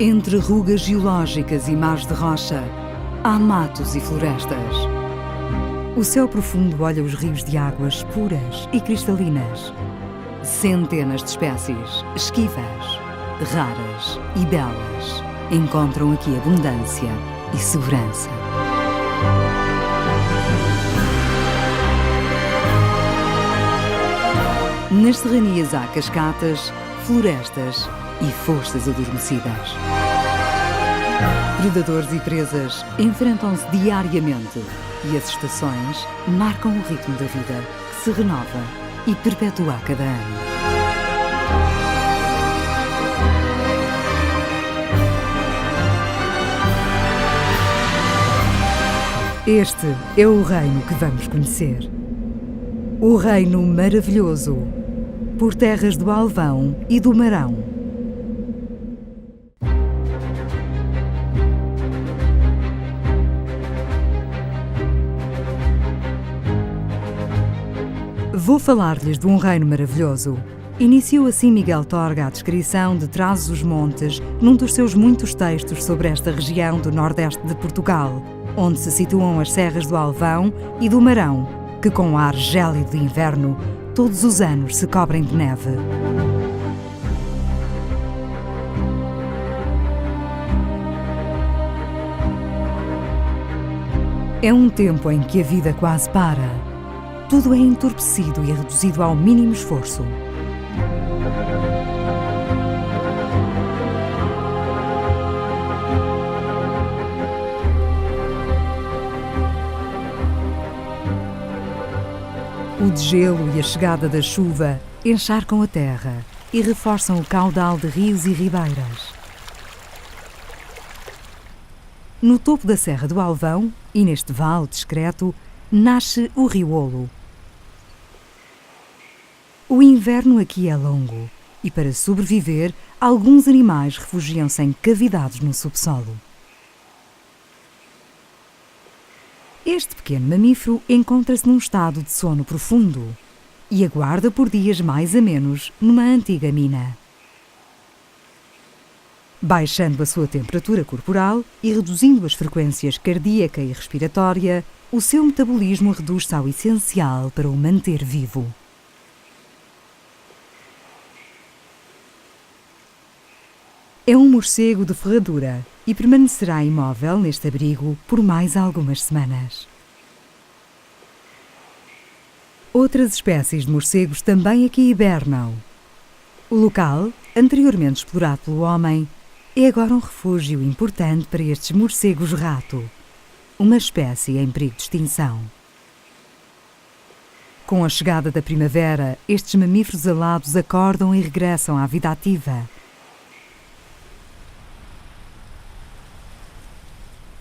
Entre rugas geológicas e mares de rocha, há matos e florestas. O céu profundo olha os rios de águas puras e cristalinas. Centenas de espécies, esquivas, raras e belas, encontram aqui abundância e segurança. Nas serranias há cascatas, florestas e forças adormecidas. Predadores e presas enfrentam-se diariamente e as estações marcam o ritmo da vida que se renova e perpetua a cada ano. Este é o reino que vamos conhecer. O reino maravilhoso, por terras do Alvão e do Marão. Vou falar-lhes de um reino maravilhoso. Iniciou assim Miguel Torga a descrição de Trás-os-Montes num dos seus muitos textos sobre esta região do nordeste de Portugal, onde se situam as serras do Alvão e do Marão, que com o ar gélido de inverno, todos os anos se cobrem de neve. É um tempo em que a vida quase para. Tudo é entorpecido e reduzido ao mínimo esforço. O degelo e a chegada da chuva encharcam a terra e reforçam o caudal de rios e ribeiras. No topo da Serra do Alvão, e neste vale discreto, nasce o Rio Olo. O inverno aqui é longo e, para sobreviver, alguns animais refugiam-se em cavidades no subsolo. Este pequeno mamífero encontra-se num estado de sono profundo e aguarda por dias mais amenos numa antiga mina. Baixando a sua temperatura corporal e reduzindo as frequências cardíaca e respiratória, o seu metabolismo reduz-se ao essencial para o manter vivo. É um morcego de ferradura e permanecerá imóvel neste abrigo por mais algumas semanas. Outras espécies de morcegos também aqui hibernam. O local, anteriormente explorado pelo homem, é agora um refúgio importante para estes morcegos-rato, uma espécie em perigo de extinção. Com a chegada da primavera, estes mamíferos alados acordam e regressam à vida ativa.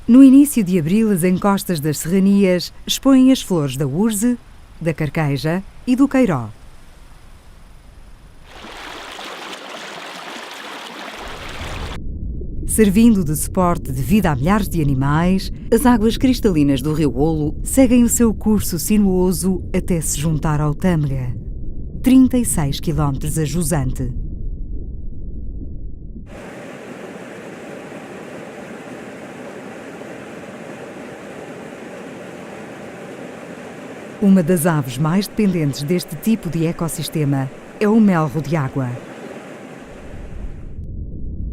No início de abril, as encostas das serranias expõem as flores da urze, da carqueja e do queiró. Servindo de suporte de vida a milhares de animais, as águas cristalinas do Rio Olo seguem o seu curso sinuoso até se juntar ao Tâmega, 36 km a jusante. Uma das aves mais dependentes deste tipo de ecossistema é o melro de água.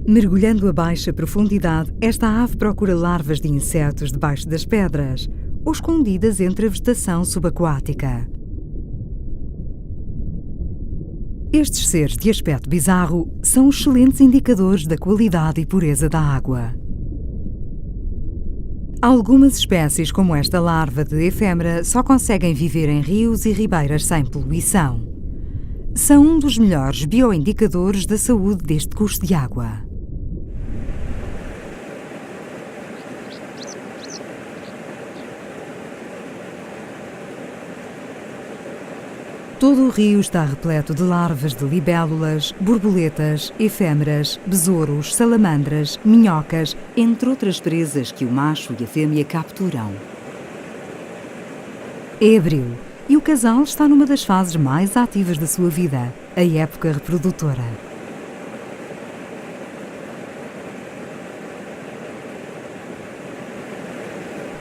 Mergulhando a baixa profundidade, esta ave procura larvas de insetos debaixo das pedras ou escondidas entre a vegetação subaquática. Estes seres de aspecto bizarro são excelentes indicadores da qualidade e pureza da água. Algumas espécies, como esta larva de efêmera, só conseguem viver em rios e ribeiras sem poluição. São um dos melhores bioindicadores da saúde deste curso de água. Todo o rio está repleto de larvas de libélulas, borboletas, efêmeras, besouros, salamandras, minhocas, entre outras presas que o macho e a fêmea capturam. É abril e o casal está numa das fases mais ativas da sua vida, a época reprodutora.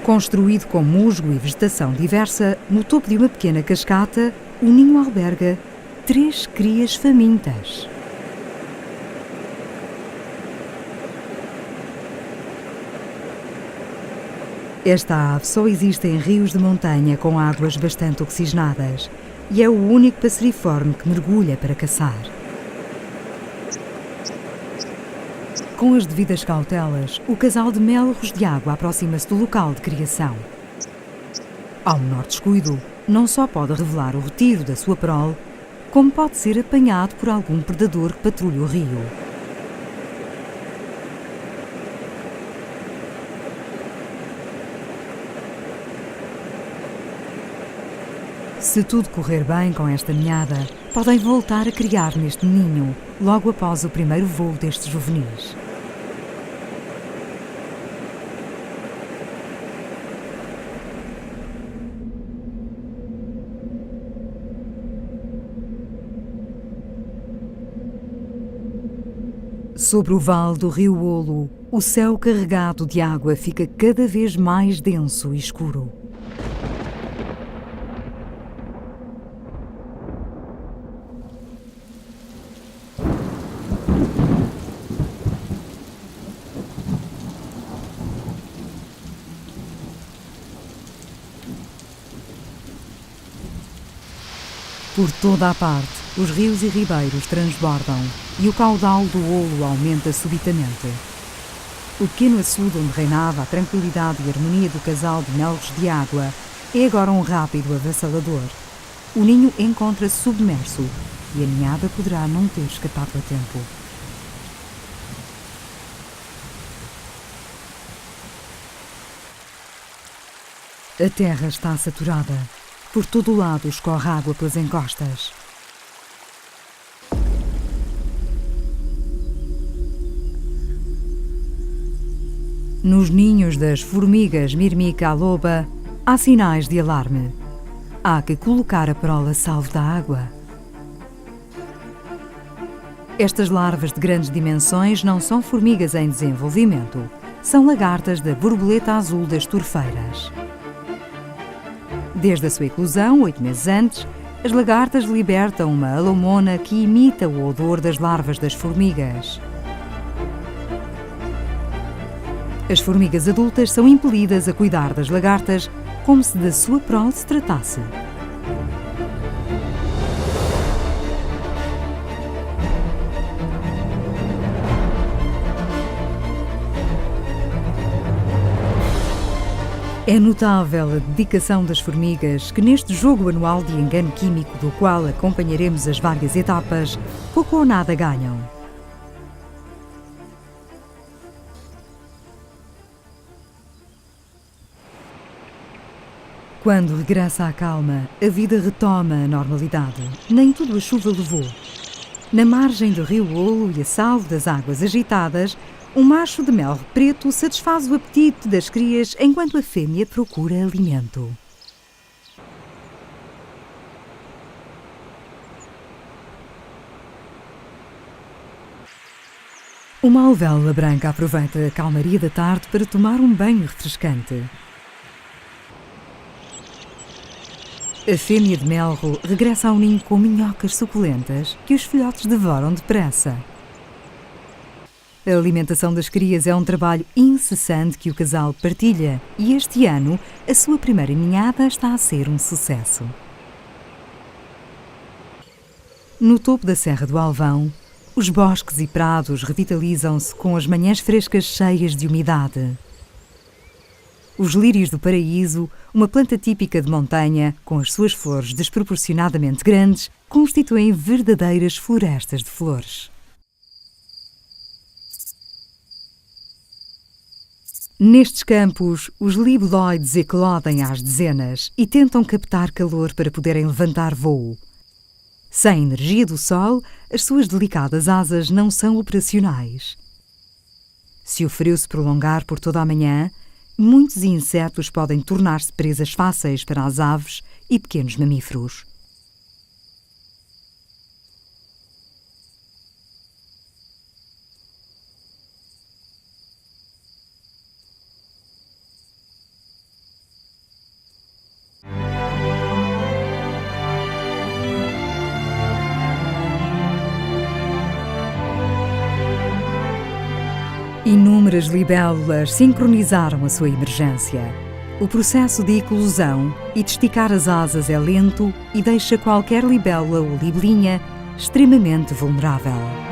Construído com musgo e vegetação diversa, no topo de uma pequena cascata, o ninho alberga 3 crias famintas. Esta ave só existe em rios de montanha com águas bastante oxigenadas e é o único passeriforme que mergulha para caçar. Com as devidas cautelas, o casal de melros de água aproxima-se do local de criação. Ao menor descuido, não só pode revelar o retiro da sua prole, como pode ser apanhado por algum predador que patrulha o rio. Se tudo correr bem com esta ninhada, podem voltar a criar neste ninho, logo após o primeiro voo destes juvenis. Sobre o vale do rio Olo, o céu carregado de água fica cada vez mais denso e escuro. Por toda a parte, os rios e ribeiros transbordam e o caudal do Olo aumenta subitamente. O pequeno açude onde reinava a tranquilidade e harmonia do casal de melros de água é agora um rápido avassalador. O ninho encontra-se submerso e a ninhada poderá não ter escapado a tempo. A terra está saturada. Por todo o lado escorre água pelas encostas. Nos ninhos das formigas mirmica-loba há sinais de alarme. Há que colocar a prole a salvo da água. Estas larvas de grandes dimensões não são formigas em desenvolvimento. São lagartas da borboleta azul das torfeiras. Desde a sua eclosão, 8 meses antes, as lagartas libertam uma alomona que imita o odor das larvas das formigas. As formigas adultas são impelidas a cuidar das lagartas como se da sua prole se tratasse. É notável a dedicação das formigas que neste jogo anual de engano químico do qual acompanharemos as várias etapas, pouco ou nada ganham. Quando regressa à calma, a vida retoma a normalidade. Nem tudo a chuva levou. Na margem do rio Olo e a salvo das águas agitadas, um macho de melro preto satisfaz o apetite das crias enquanto a fêmea procura alimento. Uma alvéola branca aproveita a calmaria da tarde para tomar um banho refrescante. A fêmea de melro regressa ao ninho com minhocas suculentas que os filhotes devoram depressa. A alimentação das crias é um trabalho incessante que o casal partilha e este ano a sua primeira ninhada está a ser um sucesso. No topo da Serra do Alvão, os bosques e prados revitalizam-se com as manhãs frescas cheias de umidade. Os lírios do paraíso, uma planta típica de montanha, com as suas flores desproporcionadamente grandes, constituem verdadeiras florestas de flores. Nestes campos, os libeloides eclodem às dezenas e tentam captar calor para poderem levantar voo. Sem energia do sol, as suas delicadas asas não são operacionais. Se o frio se prolongar por toda a manhã, muitos insetos podem tornar-se presas fáceis para as aves e pequenos mamíferos. Inúmeras libélulas sincronizaram a sua emergência. O processo de eclosão e de esticar as asas é lento e deixa qualquer libélula ou libelinha extremamente vulnerável.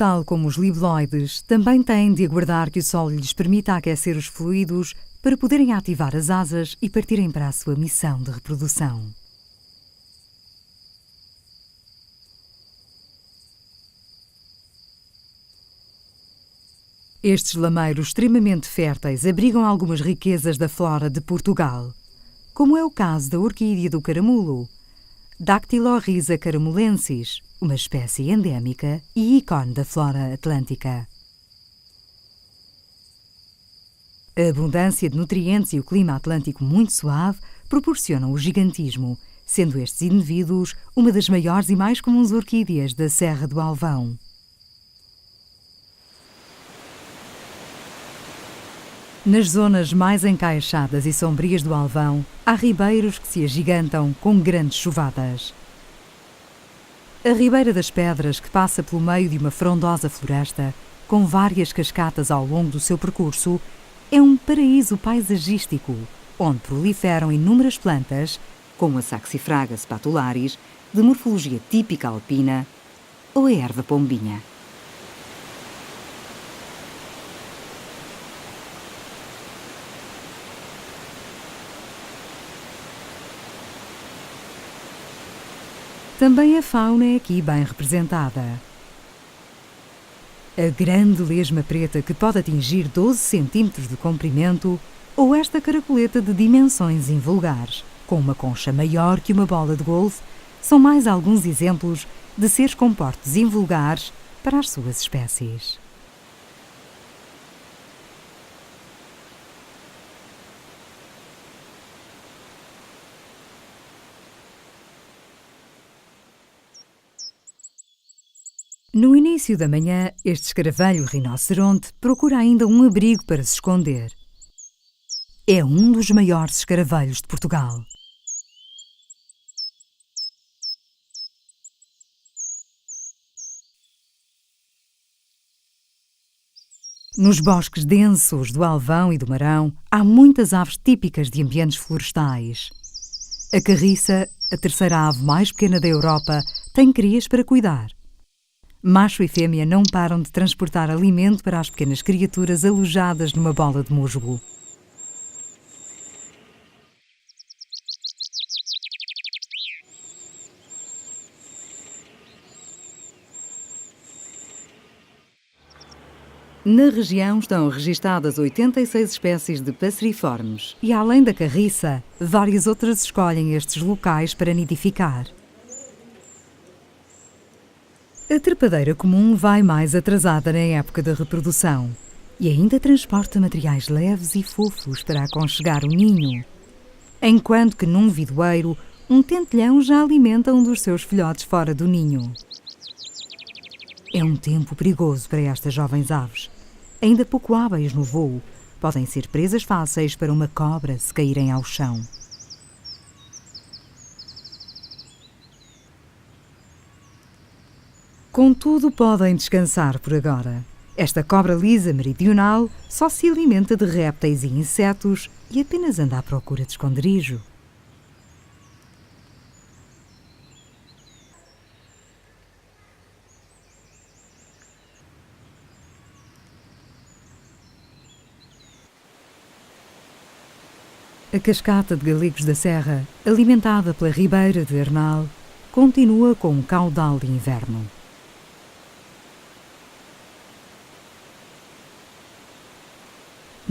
Tal como os libeloides, também têm de aguardar que o sol lhes permita aquecer os fluidos para poderem ativar as asas e partirem para a sua missão de reprodução. Estes lameiros extremamente férteis abrigam algumas riquezas da flora de Portugal, como é o caso da orquídea do caramulo, Dactylorhiza caramulensis, uma espécie endémica e ícone da flora atlântica. A abundância de nutrientes e o clima atlântico muito suave proporcionam o gigantismo, sendo estes indivíduos uma das maiores e mais comuns orquídeas da Serra do Alvão. Nas zonas mais encaixadas e sombrias do Alvão, há ribeiros que se agigantam com grandes chuvadas. A Ribeira das Pedras, que passa pelo meio de uma frondosa floresta, com várias cascatas ao longo do seu percurso, é um paraíso paisagístico, onde proliferam inúmeras plantas, como a Saxifraga spatularis, de morfologia típica alpina, ou a erva pombinha. Também a fauna é aqui bem representada. A grande lesma preta, que pode atingir 12 centímetros de comprimento, ou esta caracoleta de dimensões invulgares, com uma concha maior que uma bola de golfe, são mais alguns exemplos de seres com portes invulgares para as suas espécies. No início da manhã, este escaravelho rinoceronte procura ainda um abrigo para se esconder. É um dos maiores escaravelhos de Portugal. Nos bosques densos do Alvão e do Marão, há muitas aves típicas de ambientes florestais. A carriça, a terceira ave mais pequena da Europa, tem crias para cuidar. Macho e fêmea não param de transportar alimento para as pequenas criaturas alojadas numa bola de musgo. Na região estão registadas 86 espécies de passeriformes e, além da carriça, várias outras escolhem estes locais para nidificar. A trepadeira comum vai mais atrasada na época da reprodução e ainda transporta materiais leves e fofos para aconchegar o ninho, enquanto que num vidoeiro um tentelhão já alimenta um dos seus filhotes fora do ninho. É um tempo perigoso para estas jovens aves. Ainda pouco hábeis no voo, podem ser presas fáceis para uma cobra se caírem ao chão. Contudo, podem descansar por agora. Esta cobra lisa meridional só se alimenta de répteis e insetos e apenas anda à procura de esconderijo. A cascata de Galegos da Serra, alimentada pela Ribeira de Arnal, continua com um caudal de inverno.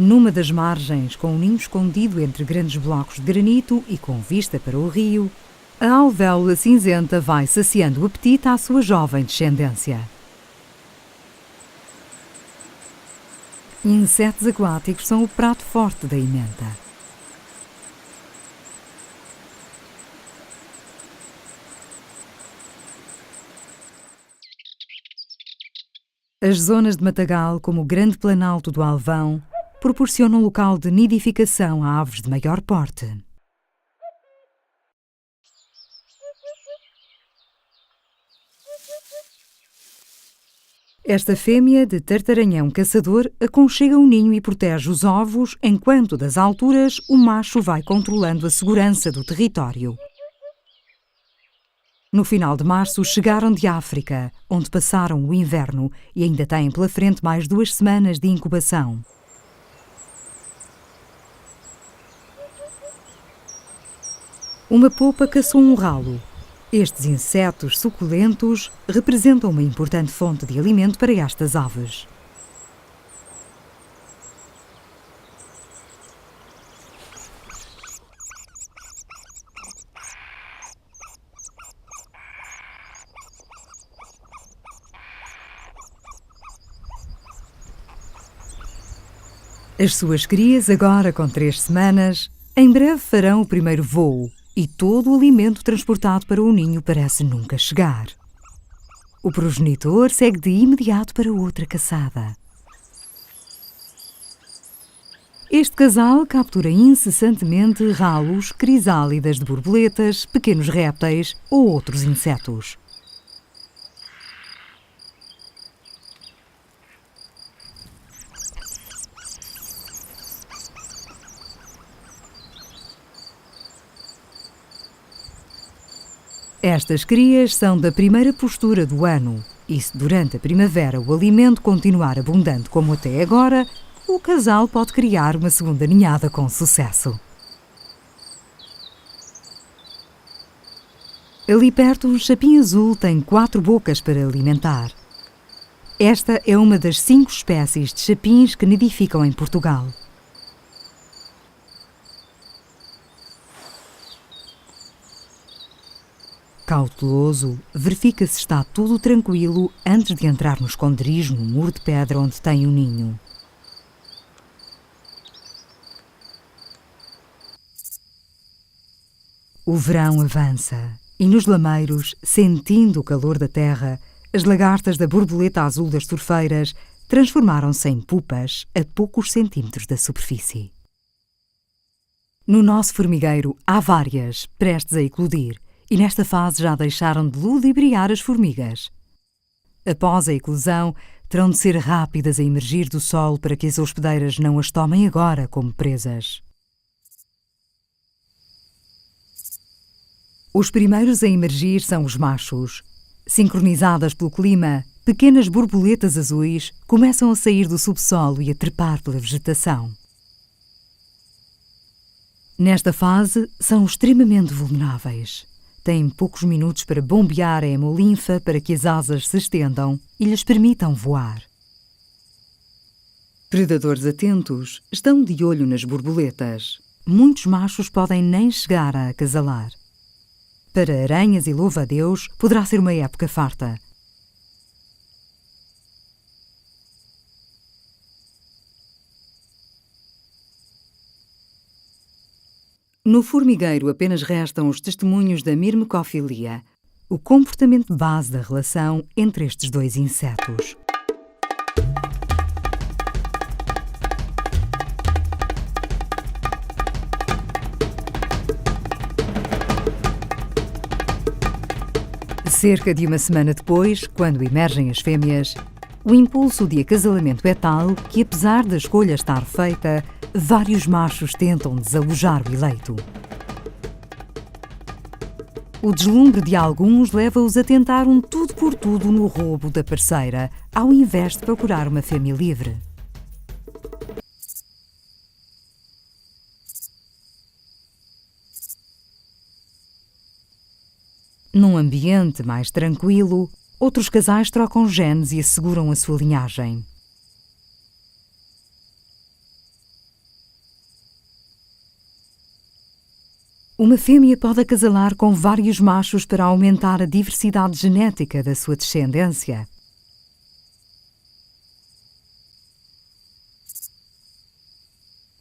Numa das margens, com um ninho escondido entre grandes blocos de granito e com vista para o rio, a alvéola cinzenta vai saciando o apetite à sua jovem descendência. Insetos aquáticos são o prato forte da ementa. As zonas de matagal, como o Grande Planalto do Alvão, proporciona um local de nidificação a aves de maior porte. Esta fêmea de tartaranhão caçador aconchega o ninho e protege os ovos, enquanto das alturas o macho vai controlando a segurança do território. No final de março chegaram de África, onde passaram o inverno e ainda têm pela frente mais 2 semanas de incubação. Uma popa caçou um ralo. Estes insetos suculentos representam uma importante fonte de alimento para estas aves. As suas crias, agora com 3 semanas, em breve farão o primeiro voo. E todo o alimento transportado para o ninho parece nunca chegar. O progenitor segue de imediato para outra caçada. Este casal captura incessantemente ralos, crisálidas de borboletas, pequenos répteis ou outros insetos. Estas crias são da primeira postura do ano e se durante a primavera o alimento continuar abundante como até agora, o casal pode criar uma segunda ninhada com sucesso. Ali perto, um chapim azul tem 4 bocas para alimentar. Esta é uma das 5 espécies de chapins que nidificam em Portugal. Cauteloso, verifica se está tudo tranquilo antes de entrar no esconderijo no muro de pedra onde tem o ninho. O verão avança e nos lameiros, sentindo o calor da terra, as lagartas da borboleta azul das torfeiras transformaram-se em pupas a poucos centímetros da superfície. No nosso formigueiro há várias prestes a eclodir. E nesta fase já deixaram de ludibriar as formigas. Após a eclosão, terão de ser rápidas a emergir do solo para que as hospedeiras não as tomem agora como presas. Os primeiros a emergir são os machos. Sincronizadas pelo clima, pequenas borboletas azuis começam a sair do subsolo e a trepar pela vegetação. Nesta fase, são extremamente vulneráveis. Têm poucos minutos para bombear a hemolinfa para que as asas se estendam e lhes permitam voar. Predadores atentos estão de olho nas borboletas. Muitos machos podem nem chegar a acasalar. Para aranhas e louva-a-Deus, poderá ser uma época farta. No formigueiro apenas restam os testemunhos da mirmecofilia, o comportamento base da relação entre estes 2 insetos. Cerca de uma semana depois, quando emergem as fêmeas, o impulso de acasalamento é tal que, apesar da escolha estar feita, vários machos tentam desalojar o eleito. O deslumbre de alguns leva-os a tentar um tudo por tudo no roubo da parceira, ao invés de procurar uma fêmea livre. Num ambiente mais tranquilo, outros casais trocam genes e asseguram a sua linhagem. Uma fêmea pode acasalar com vários machos para aumentar a diversidade genética da sua descendência.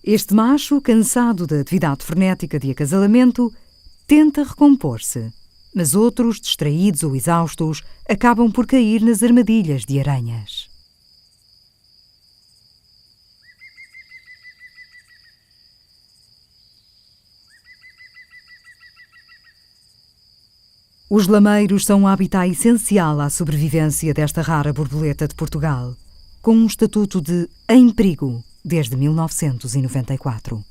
Este macho, cansado da atividade frenética de acasalamento, tenta recompor-se, mas outros, distraídos ou exaustos, acabam por cair nas armadilhas de aranhas. Os lameiros são um habitat essencial à sobrevivência desta rara borboleta de Portugal, com um estatuto de em perigo desde 1994.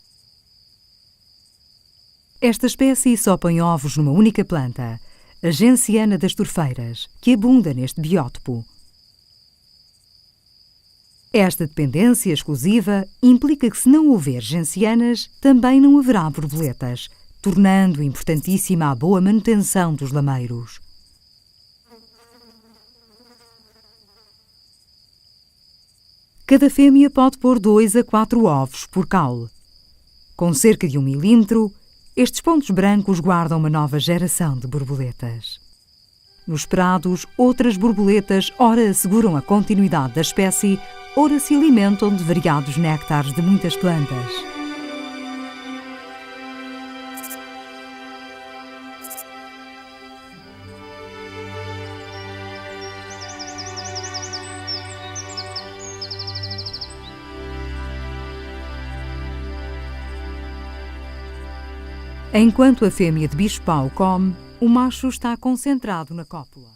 Esta espécie só põe ovos numa única planta, a Gentiana das Torfeiras, que abunda neste biótopo. Esta dependência exclusiva implica que, se não houver gencianas, também não haverá borboletas, tornando importantíssima a boa manutenção dos lameiros. Cada fêmea pode pôr 2 a 4 ovos por caule. Com cerca de 1 milímetro, estes pontos brancos guardam uma nova geração de borboletas. Nos prados, outras borboletas ora asseguram a continuidade da espécie, ora se alimentam de variados néctares de muitas plantas. Enquanto a fêmea de bicho-pau come, o macho está concentrado na cópula.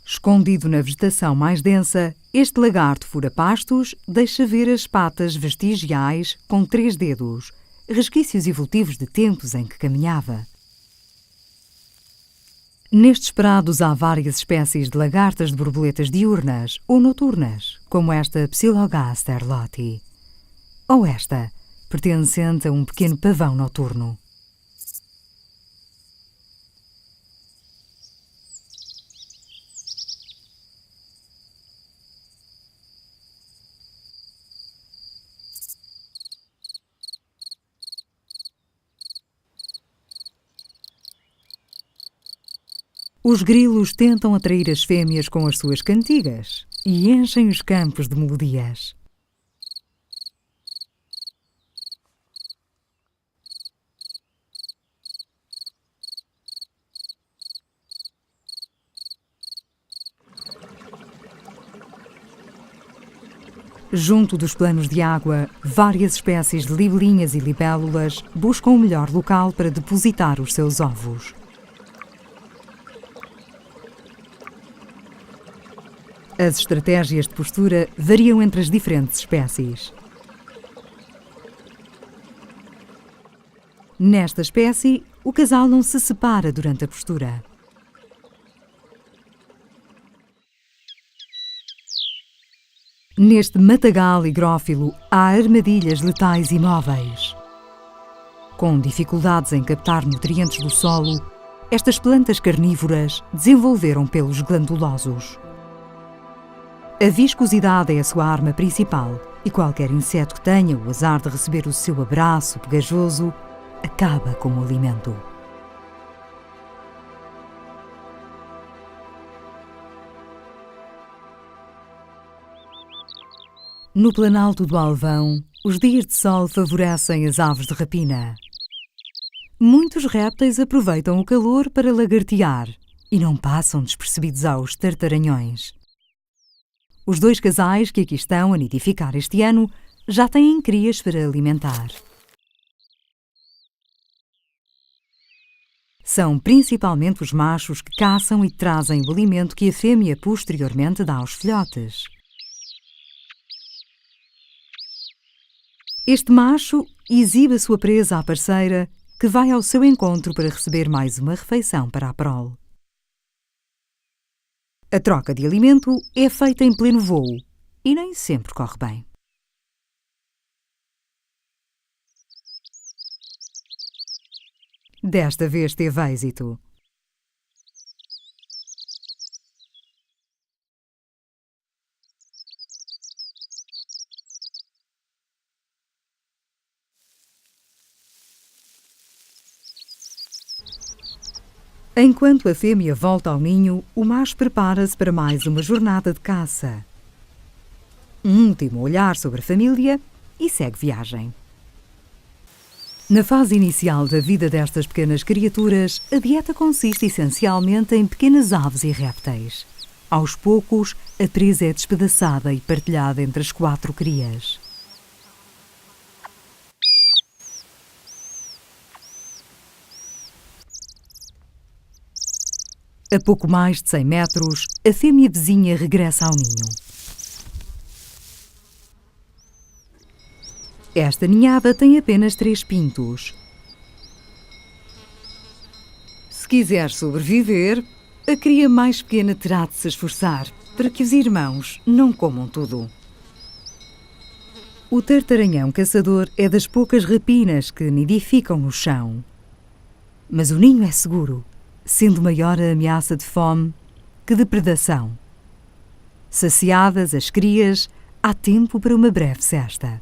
Escondido na vegetação mais densa, este lagarto fura-pastos deixa ver as patas vestigiais com 3 dedos, resquícios evolutivos de tempos em que caminhava. Nestes prados há várias espécies de lagartas de borboletas diurnas ou noturnas, como esta Psilogaster loti, ou esta, pertencente a um pequeno pavão noturno. Os grilos tentam atrair as fêmeas com as suas cantigas e enchem os campos de melodias. Junto dos planos de água, várias espécies de libelinhas e libélulas buscam o melhor local para depositar os seus ovos. As estratégias de postura variam entre as diferentes espécies. Nesta espécie, o casal não se separa durante a postura. Neste matagal higrófilo há armadilhas letais imóveis. Com dificuldades em captar nutrientes do solo, estas plantas carnívoras desenvolveram pelos glandulosos. A viscosidade é a sua arma principal e qualquer inseto que tenha o azar de receber o seu abraço pegajoso acaba como alimento. No planalto do Alvão, os dias de sol favorecem as aves de rapina. Muitos répteis aproveitam o calor para lagartear e não passam despercebidos aos tartaranhões. Os 2 casais que aqui estão a nidificar este ano já têm crias para alimentar. São principalmente os machos que caçam e trazem o alimento que a fêmea posteriormente dá aos filhotes. Este macho exibe a sua presa à parceira, que vai ao seu encontro para receber mais uma refeição para a prole. A troca de alimento é feita em pleno voo e nem sempre corre bem. Desta vez teve êxito. Enquanto a fêmea volta ao ninho, o macho prepara-se para mais uma jornada de caça. Um último olhar sobre a família e segue viagem. Na fase inicial da vida destas pequenas criaturas, a dieta consiste essencialmente em pequenas aves e répteis. Aos poucos, a presa é despedaçada e partilhada entre as 4 crias. A pouco mais de 100 metros, a fêmea vizinha regressa ao ninho. Esta ninhada tem apenas 3 pintos. Se quiser sobreviver, a cria mais pequena terá de se esforçar para que os irmãos não comam tudo. O tartaranhão caçador é das poucas rapinas que nidificam no chão. Mas o ninho é seguro, sendo maior a ameaça de fome que de predação. Saciadas as crias, há tempo para uma breve cesta.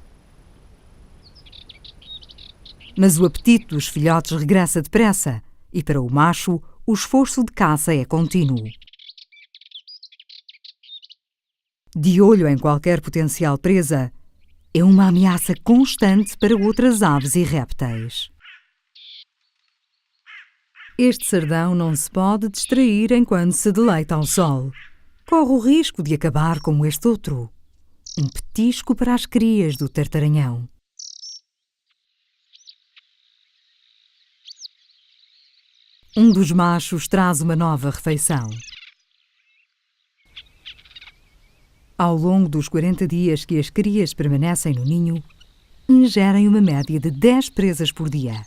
Mas o apetite dos filhotes regressa depressa e para o macho o esforço de caça é contínuo. De olho em qualquer potencial presa, é uma ameaça constante para outras aves e répteis. Este sardão não se pode distrair enquanto se deleita ao sol. Corre o risco de acabar como este outro, um petisco para as crias do tartaranhão. Um dos machos traz uma nova refeição. Ao longo dos 40 dias que as crias permanecem no ninho, ingerem uma média de 10 presas por dia.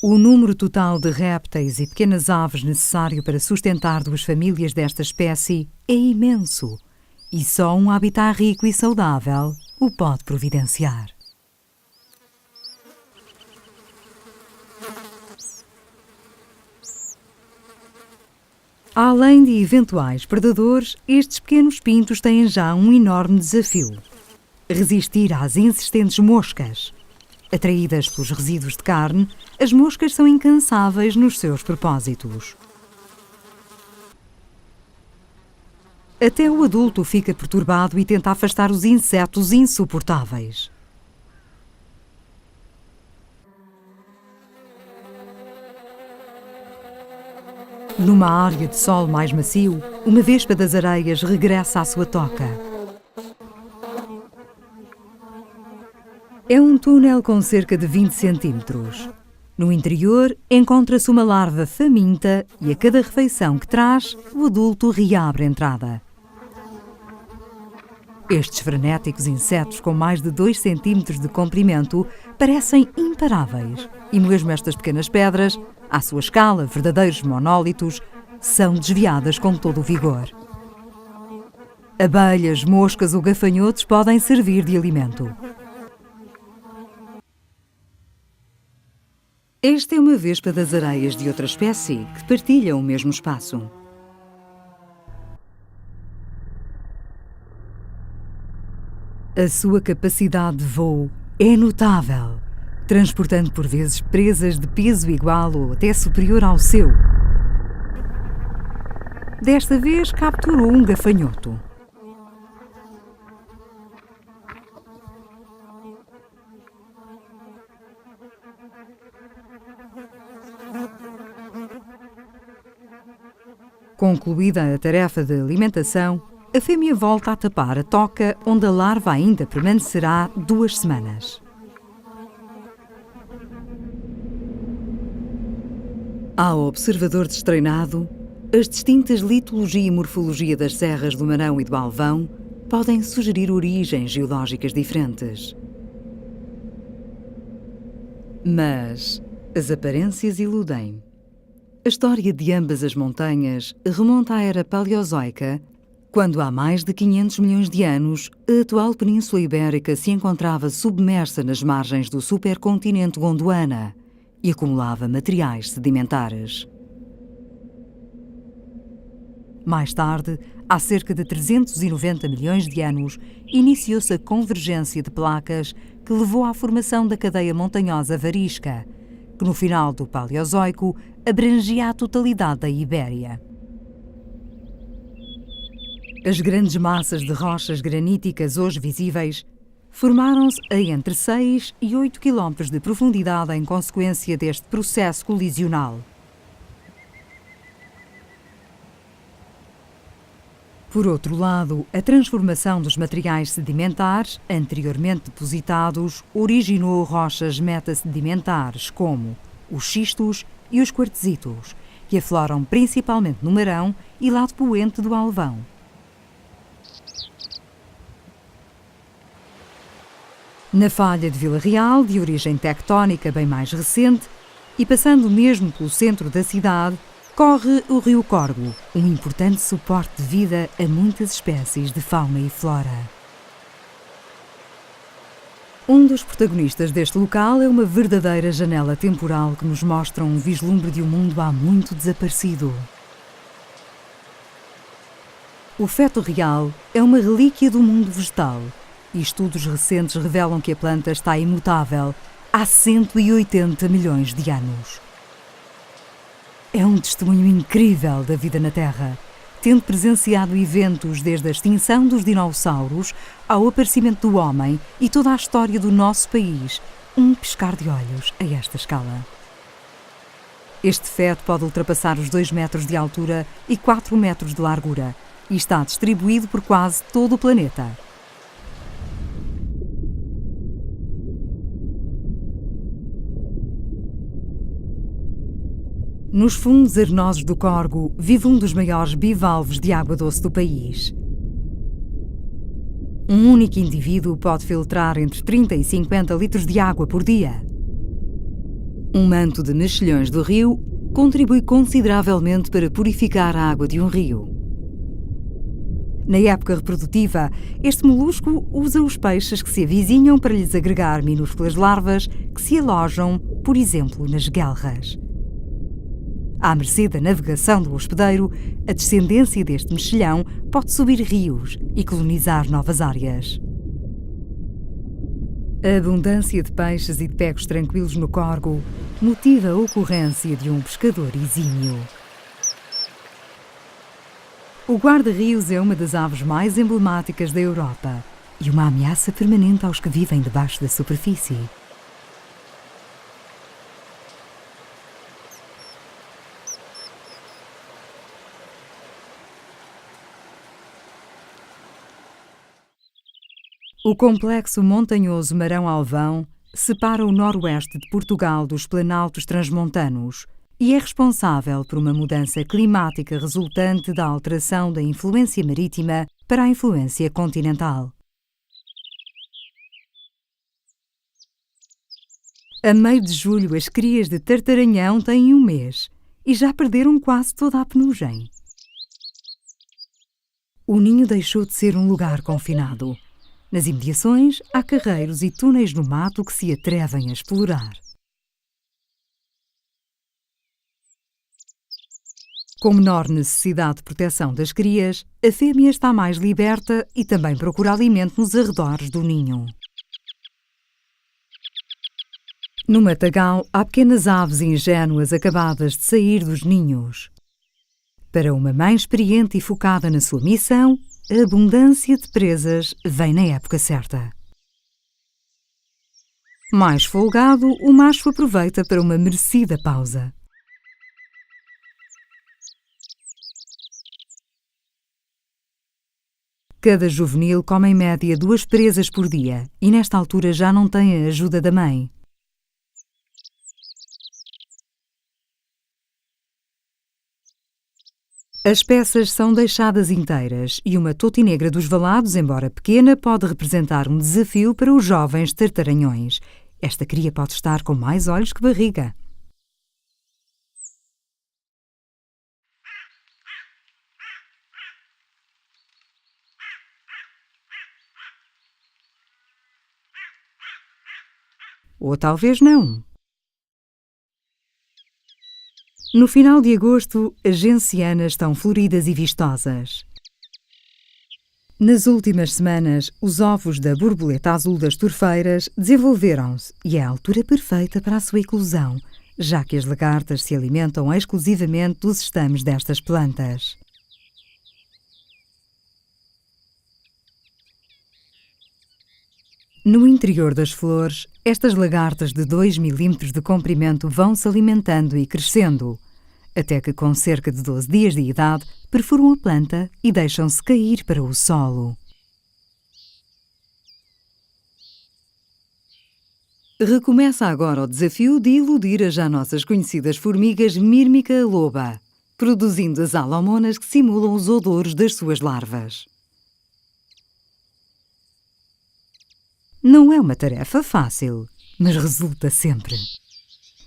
O número total de répteis e pequenas aves necessário para sustentar 2 famílias desta espécie é imenso, e só um habitat rico e saudável o pode providenciar. Além de eventuais predadores, estes pequenos pintos têm já um enorme desafio: resistir às insistentes moscas. Atraídas pelos resíduos de carne, as moscas são incansáveis nos seus propósitos. Até o adulto fica perturbado e tenta afastar os insetos insuportáveis. Numa área de solo mais macio, uma vespa das areias regressa à sua toca. É um túnel com cerca de 20 centímetros. No interior, encontra-se uma larva faminta e a cada refeição que traz, o adulto reabre a entrada. Estes frenéticos insetos com mais de 2 centímetros de comprimento parecem imparáveis e mesmo estas pequenas pedras, à sua escala verdadeiros monólitos, são desviadas com todo o vigor. Abelhas, moscas ou gafanhotos podem servir de alimento. Esta é uma vespa das areias de outra espécie que partilham o mesmo espaço. A sua capacidade de voo é notável, transportando por vezes presas de peso igual ou até superior ao seu. Desta vez capturou um gafanhoto. Concluída a tarefa de alimentação, a fêmea volta a tapar a toca onde a larva ainda permanecerá 2 semanas. Ao observador destreinado, as distintas litologia e morfologia das serras do Marão e do Alvão podem sugerir origens geológicas diferentes. Mas as aparências iludem. A história de ambas as montanhas remonta à era paleozoica, quando há mais de 500 milhões de anos a atual Península Ibérica se encontrava submersa nas margens do supercontinente Gondwana e acumulava materiais sedimentares. Mais tarde, há cerca de 390 milhões de anos, iniciou-se a convergência de placas que levou à formação da cadeia montanhosa varisca, que no final do Paleozoico abrangia a totalidade da Ibéria. As grandes massas de rochas graníticas hoje visíveis formaram-se a entre 6 e 8 km de profundidade em consequência deste processo colisional. Por outro lado, a transformação dos materiais sedimentares, anteriormente depositados, originou rochas metasedimentares como os xistos e os quartzitos, que afloram principalmente no Marão e lado poente do Alvão. Na falha de Vila Real, de origem tectónica bem mais recente, e passando mesmo pelo centro da cidade, corre o rio Corgo, um importante suporte de vida a muitas espécies de fauna e flora. Um dos protagonistas deste local é uma verdadeira janela temporal que nos mostra um vislumbre de um mundo há muito desaparecido. O feto real é uma relíquia do mundo vegetal e estudos recentes revelam que a planta está imutável há 180 milhões de anos. É um testemunho incrível da vida na Terra, tendo presenciado eventos desde a extinção dos dinossauros ao aparecimento do homem e toda a história do nosso país, um piscar de olhos a esta escala. Este feto pode ultrapassar os 2 metros de altura e 4 metros de largura e está distribuído por quase todo o planeta. Nos fundos arenosos do Corgo vive um dos maiores bivalves de água doce do país. Um único indivíduo pode filtrar entre 30 e 50 litros de água por dia. Um manto de mexilhões do rio contribui consideravelmente para purificar a água de um rio. Na época reprodutiva, este molusco usa os peixes que se avizinham para lhes agregar minúsculas larvas que se alojam, por exemplo, nas guelras. À mercê da navegação do hospedeiro, a descendência deste mexilhão pode subir rios e colonizar novas áreas. A abundância de peixes e de pecos tranquilos no Corgo motiva a ocorrência de um pescador exímio. O guarda-rios é uma das aves mais emblemáticas da Europa e uma ameaça permanente aos que vivem debaixo da superfície. O complexo montanhoso Marão-Alvão separa o noroeste de Portugal dos planaltos transmontanos e é responsável por uma mudança climática resultante da alteração da influência marítima para a influência continental. A meio de julho, as crias de tartaranhão têm 1 mês e já perderam quase toda a penugem. O ninho deixou de ser um lugar confinado. Nas imediações, há carreiros e túneis no mato que se atrevem a explorar. Com menor necessidade de proteção das crias, a fêmea está mais liberta e também procura alimento nos arredores do ninho. No matagal, há pequenas aves ingênuas acabadas de sair dos ninhos. Para uma mãe experiente e focada na sua missão, a abundância de presas vem na época certa. Mais folgado, o macho aproveita para uma merecida pausa. Cada juvenil come em média 2 presas por dia e nesta altura já não tem a ajuda da mãe. As peças são deixadas inteiras e uma totinegra dos valados, embora pequena, pode representar um desafio para os jovens tartaranhões. Esta cria pode estar com mais olhos que barriga. Ou talvez não. No final de agosto, as gencianas estão floridas e vistosas. Nas últimas semanas, os ovos da borboleta azul das torfeiras desenvolveram-se e é a altura perfeita para a sua eclosão, já que as lagartas se alimentam exclusivamente dos estames destas plantas. No interior das flores, estas lagartas de 2 milímetros de comprimento vão se alimentando e crescendo. até que, com cerca de 12 dias de idade, perfuram a planta e deixam-se cair para o solo. Recomeça agora o desafio de iludir as já nossas conhecidas formigas Myrmica loba, produzindo as alomonas que simulam os odores das suas larvas. Não é uma tarefa fácil, mas resulta sempre.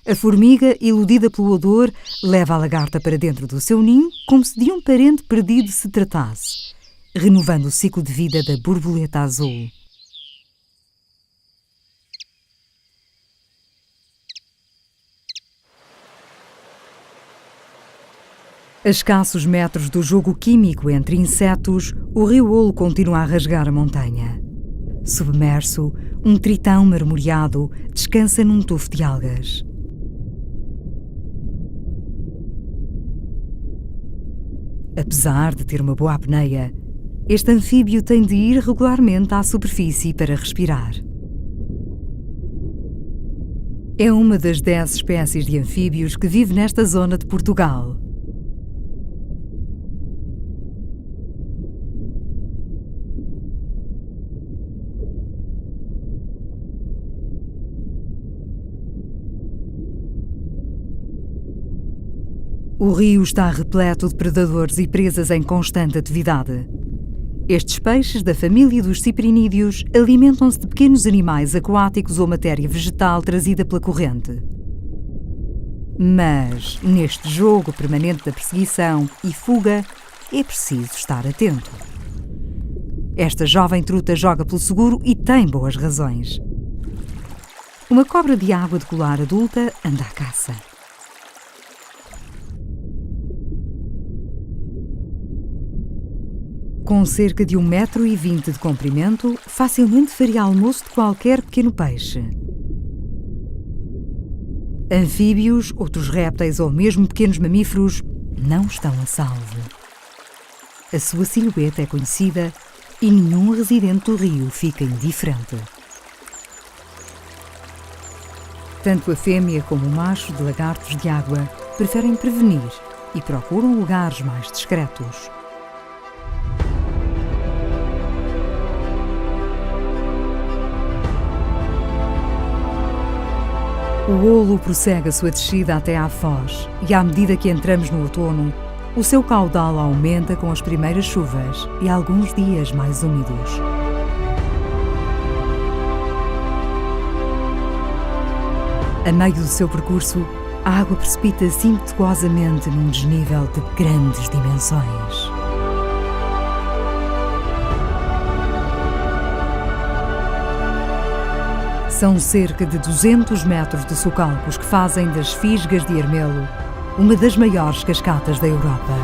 A formiga, iludida pelo odor, leva a lagarta para dentro do seu ninho como se de um parente perdido se tratasse, renovando o ciclo de vida da borboleta azul. A escassos metros do jogo químico entre insetos, o rio Olo continua a rasgar a montanha. Submerso, um tritão marmoreado descansa num tufo de algas. Apesar de ter uma boa apneia, este anfíbio tem de ir regularmente à superfície para respirar. É uma das 10 espécies de anfíbios que vive nesta zona de Portugal. O rio está repleto de predadores e presas em constante atividade. Estes peixes, da família dos ciprinídeos, alimentam-se de pequenos animais aquáticos ou matéria vegetal trazida pela corrente. Mas, neste jogo permanente da perseguição e fuga, é preciso estar atento. Esta jovem truta joga pelo seguro e tem boas razões. Uma cobra de água de colar adulta anda à caça. Com cerca de 1,20 m de comprimento, facilmente faria almoço de qualquer pequeno peixe. Anfíbios, outros répteis ou mesmo pequenos mamíferos não estão a salvo. A sua silhueta é conhecida e nenhum residente do rio fica indiferente. Tanto a fêmea como o macho de lagartos de água preferem prevenir e procuram lugares mais discretos. O Olo prossegue a sua descida até à Foz e, à medida que entramos no outono, o seu caudal aumenta com as primeiras chuvas e alguns dias mais úmidos. A meio do seu percurso, a água precipita-se impetuosamente num desnível de grandes dimensões. São cerca de 200 metros de socalcos que fazem das Fisgas de Ermelo uma das maiores cascatas da Europa.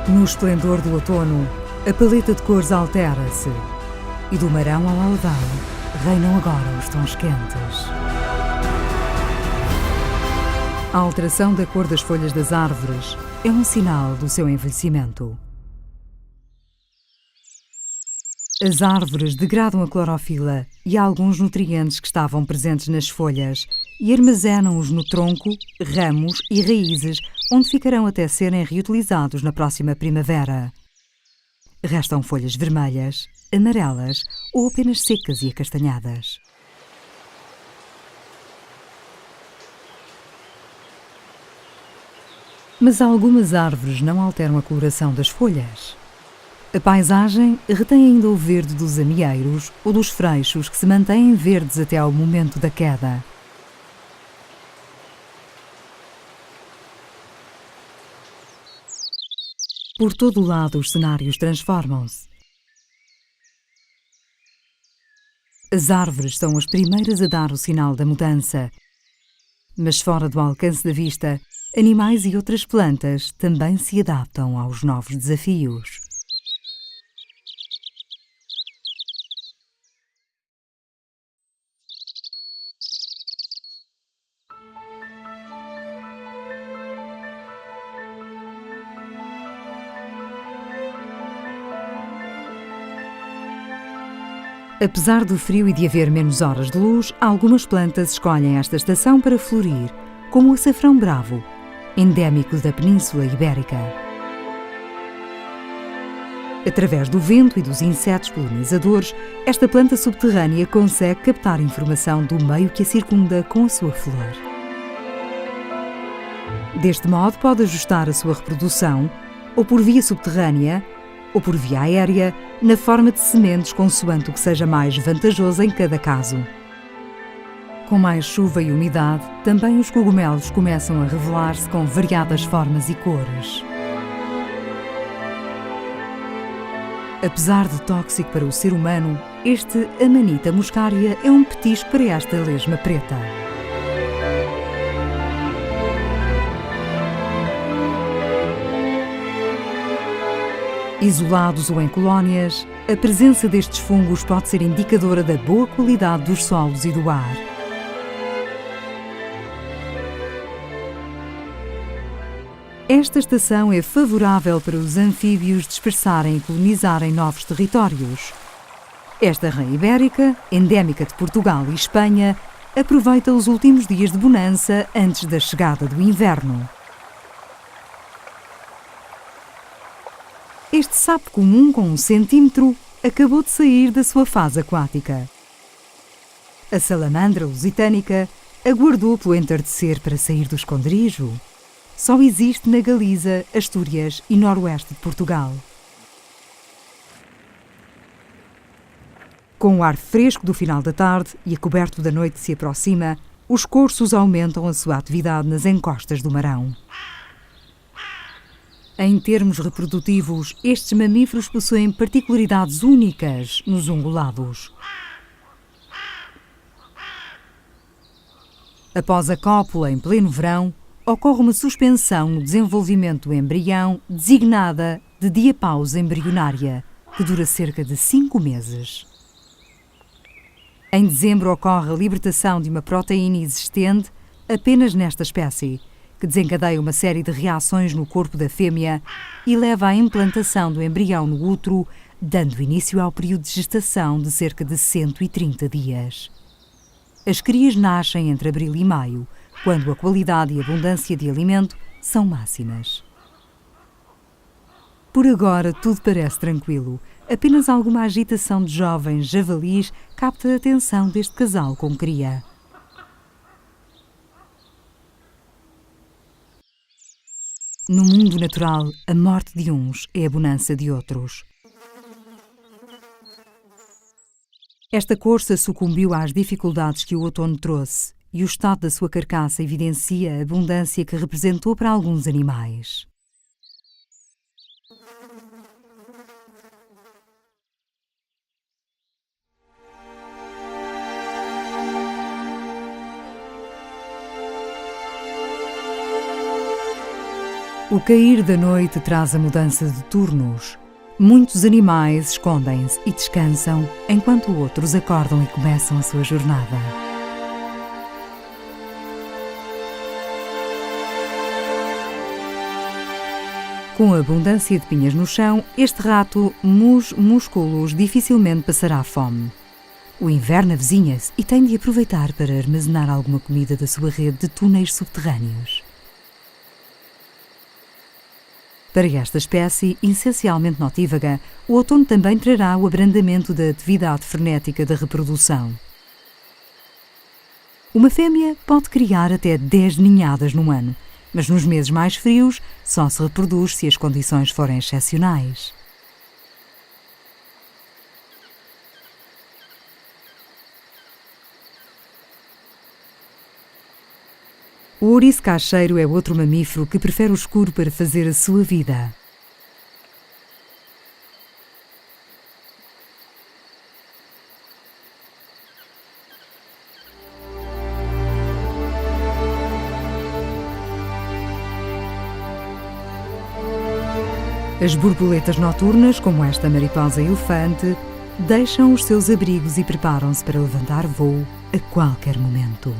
No esplendor do outono, a paleta de cores altera-se e do marão ao algodão reinam agora os tons quentes. A alteração da cor das folhas das árvores é um sinal do seu envelhecimento. As árvores degradam a clorofila e alguns nutrientes que estavam presentes nas folhas e armazenam-os no tronco, ramos e raízes, onde ficarão até serem reutilizados na próxima primavera. Restam folhas vermelhas, amarelas ou apenas secas e acastanhadas. Mas algumas árvores não alteram a coloração das folhas. A paisagem retém ainda o verde dos amieiros ou dos freixos que se mantêm verdes até ao momento da queda. Por todo o lado os cenários transformam-se. As árvores são as primeiras a dar o sinal da mudança, mas fora do alcance da vista, animais e outras plantas também se adaptam aos novos desafios. Apesar do frio e de haver menos horas de luz, algumas plantas escolhem esta estação para florir, como o açafrão bravo, endémico da Península Ibérica. Através do vento e dos insetos polinizadores, esta planta subterrânea consegue captar informação do meio que a circunda com a sua flor. Deste modo, pode ajustar a sua reprodução, ou por via subterrânea, ou por via aérea, na forma de sementes consoante o que seja mais vantajoso em cada caso. Com mais chuva e umidade, também os cogumelos começam a revelar-se com variadas formas e cores. Apesar de tóxico para o ser humano, este Amanita muscaria é um petisco para esta lesma preta. Isolados ou em colónias, a presença destes fungos pode ser indicadora da boa qualidade dos solos e do ar. Esta estação é favorável para os anfíbios dispersarem e colonizarem novos territórios. Esta rã ibérica, endémica de Portugal e Espanha, aproveita os últimos dias de bonança antes da chegada do inverno. Este sapo comum com 1 centímetro acabou de sair da sua fase aquática. A salamandra lusitânica aguardou pelo entardecer para sair do esconderijo. Só existe na Galiza, Astúrias e noroeste de Portugal. Com o ar fresco do final da tarde e a coberto da noite se aproxima, os corços aumentam a sua atividade nas encostas do Marão. Em termos reprodutivos, estes mamíferos possuem particularidades únicas nos ungulados. Após a cópula em pleno verão, ocorre uma suspensão no desenvolvimento do embrião designada de diapausa embrionária, que dura cerca de 5 meses. Em dezembro ocorre a libertação de uma proteína existente apenas nesta espécie, que desencadeia uma série de reações no corpo da fêmea e leva à implantação do embrião no útero, dando início ao período de gestação de cerca de 130 dias. As crias nascem entre abril e maio, quando a qualidade e abundância de alimento são máximas. Por agora, tudo parece tranquilo. Apenas alguma agitação de jovens javalis capta a atenção deste casal com cria. No mundo natural, a morte de uns é a bonança de outros. Esta corça sucumbiu às dificuldades que o outono trouxe e o estado da sua carcaça evidencia a abundância que representou para alguns animais. O cair da noite traz a mudança de turnos. Muitos animais escondem-se e descansam, enquanto outros acordam e começam a sua jornada. Com a abundância de pinhas no chão, este rato mus musculus dificilmente passará fome. O inverno avizinha-se e tem de aproveitar para armazenar alguma comida da sua rede de túneis subterrâneos. Para esta espécie, essencialmente notívaga, o outono também trará o abrandamento da atividade frenética da reprodução. Uma fêmea pode criar até 10 ninhadas no ano, mas nos meses mais frios só se reproduz se as condições forem excepcionais. O ouriço cacheiro é outro mamífero que prefere o escuro para fazer a sua vida. As borboletas noturnas, como esta mariposa elefante, deixam os seus abrigos e preparam-se para levantar voo a qualquer momento.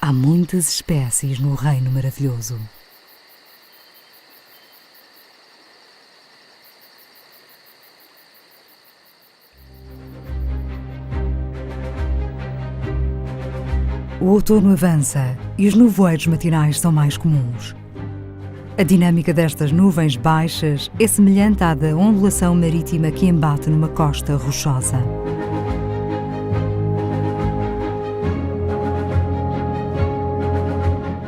Há muitas espécies no reino maravilhoso. O outono avança e os nevoeiros matinais são mais comuns. A dinâmica destas nuvens baixas é semelhante à da ondulação marítima que embate numa costa rochosa.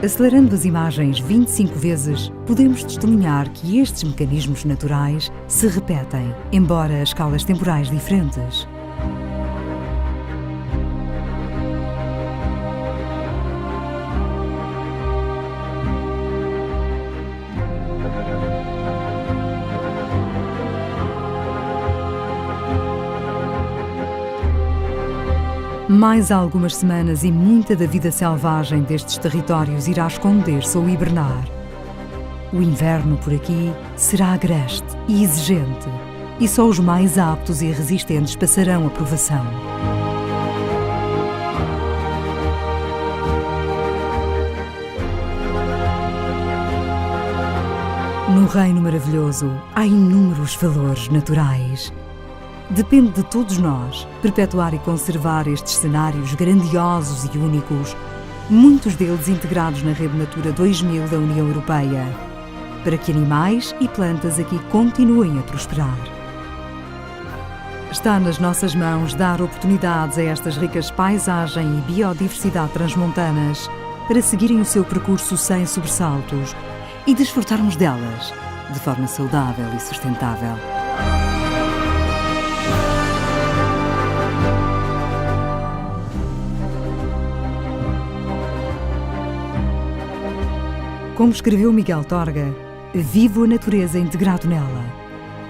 Acelerando as imagens 25 vezes, podemos testemunhar que estes mecanismos naturais se repetem, embora a escalas temporais diferentes. Mais algumas semanas e muita da vida selvagem destes territórios irá esconder-se ou hibernar. O inverno por aqui será agreste e exigente, e só os mais aptos e resistentes passarão a provação. No Reino Maravilhoso há inúmeros valores naturais. Depende de todos nós perpetuar e conservar estes cenários grandiosos e únicos, muitos deles integrados na Rede Natura 2000 da União Europeia, para que animais e plantas aqui continuem a prosperar. Está nas nossas mãos dar oportunidades a estas ricas paisagens e biodiversidade transmontanas para seguirem o seu percurso sem sobressaltos e desfrutarmos delas de forma saudável e sustentável. Como escreveu Miguel Torga, vivo a natureza integrado nela,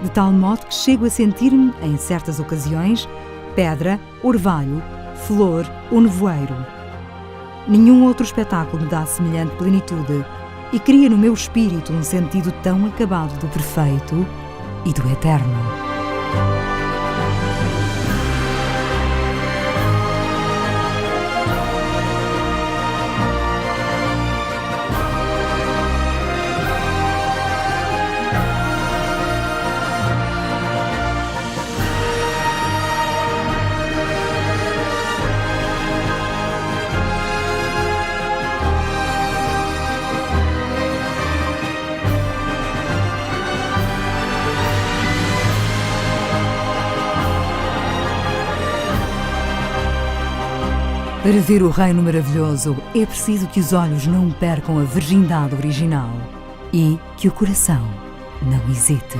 de tal modo que chego a sentir-me, em certas ocasiões, pedra, orvalho, flor ou nevoeiro. Nenhum outro espetáculo me dá semelhante plenitude e cria no meu espírito um sentido tão acabado do perfeito e do eterno. Para ver o Reino Maravilhoso, é preciso que os olhos não percam a virgindade original e que o coração não hesite.